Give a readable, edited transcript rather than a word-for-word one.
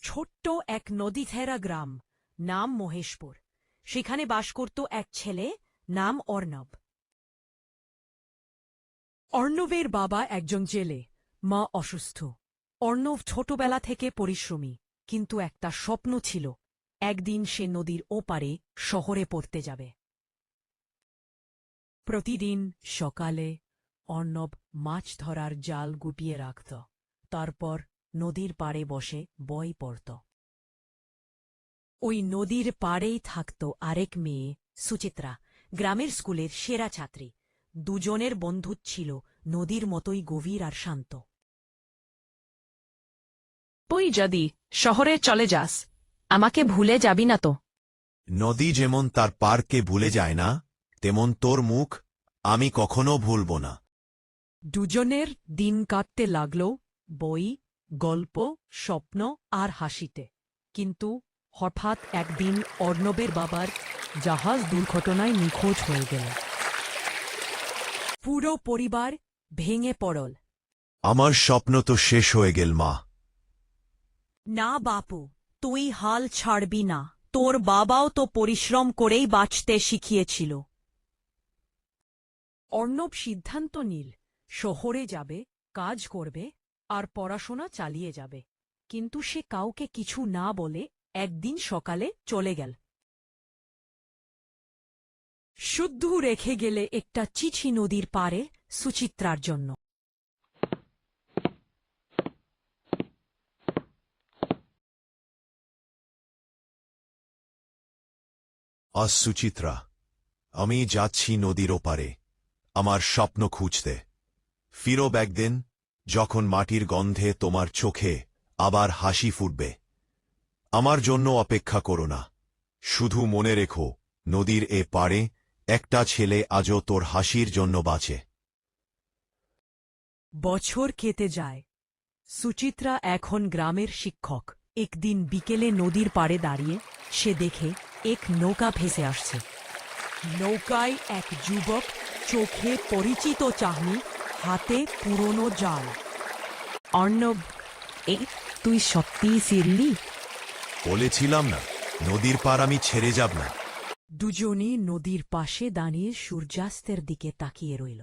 ছোট্ট এক নদীঘেরা গ্রাম, নাম মহেশপুর। সেখানে বাস করত এক ছেলে, নাম অর্ণব। অর্ণবের বাবা একজন জেলে, মা অসুস্থ। অর্ণব ছোটবেলা থেকে পরিশ্রমী, কিন্তু একটা স্বপ্ন ছিল, একদিন সে নদীর ওপারে শহরে পড়তে যাবে। প্রতিদিন সকালে অর্ণব মাছ ধরার জাল গুটিয়ে রাখত, তারপর নদীর পাড়ে বসে বই পড়ত। ওই নদীর পাড়েই থাকত আরেক মেয়ে, সুচিত্রা, গ্রামের স্কুলের সেরা ছাত্রী। দুজনের বন্ধুত্ব ছিল নদীর মতোই গভীর আর শান্ত। তুই যদি শহরে চলে যাস, আমাকে ভুলে যাবি না তো? নদী যেমন তার পারকে ভুলে যায় না, তেমন তোর মুখ আমি কখনো ভুলব না। দুজনের দিন কাটতে লাগল বই, গল্প, স্বপ্ন আর হাসিতে। কিন্তু হঠাৎ একদিন অর্ণবের বাবার জাহাজ দুর্ঘটনায় নিখোঁজ হয়ে গেল। পুরো পরিবার ভেঙে পড়ল। আমার স্বপ্ন তো শেষ হয়ে গেল মা। না বাপু, তুই হাল ছাড়বি না। তোর বাবাও তো পরিশ্রম করেই বাঁচতে শিখিয়েছিল। অর্ণব সিদ্ধান্ত নিল, শহরে যাবে, কাজ করবে আর পড়াশোনা চালিয়ে যাবে। কিন্তু সে কাউকে কিছু না বলে একদিন সকালে চলে গেল। শুদ্ধ রেখে গেলে একটা চিঠি নদীর পাড়ে সুচিত্রার জন্য। আজ সুচিত্রা, আমি যাচ্ছি নদীর ওপারে আমার স্বপ্ন খুঁজতে। ফিরব একদিন, যখন মাটির গন্ধে তোমার চোখে আবার হাসি ফুটবে। আমার জন্য অপেক্ষা করো না। শুধু মনে রেখো, নদীর এ পাড়ে একটা ছেলে আজও তোর হাসির জন্য বাঁচে। বছর কেটে যায়। সুচিত্রা এখন গ্রামের শিক্ষক। একদিন বিকেলে নদীর পাড়ে দাঁড়িয়ে সে দেখে এক নৌকা ভেসে আসছে। নৌকায় এক যুবক, চোখে পরিচিত চাহনি, হাতে পুরনো জাল। অর্ণব, এই তুই সত্যিই ফিরলি? বলেছিলাম না, নদীর পাড় আমি ছেড়ে যাব না। দুজনই নদীর পাশে দাঁড়িয়ে সূর্যাস্তের দিকে তাকিয়ে রইল।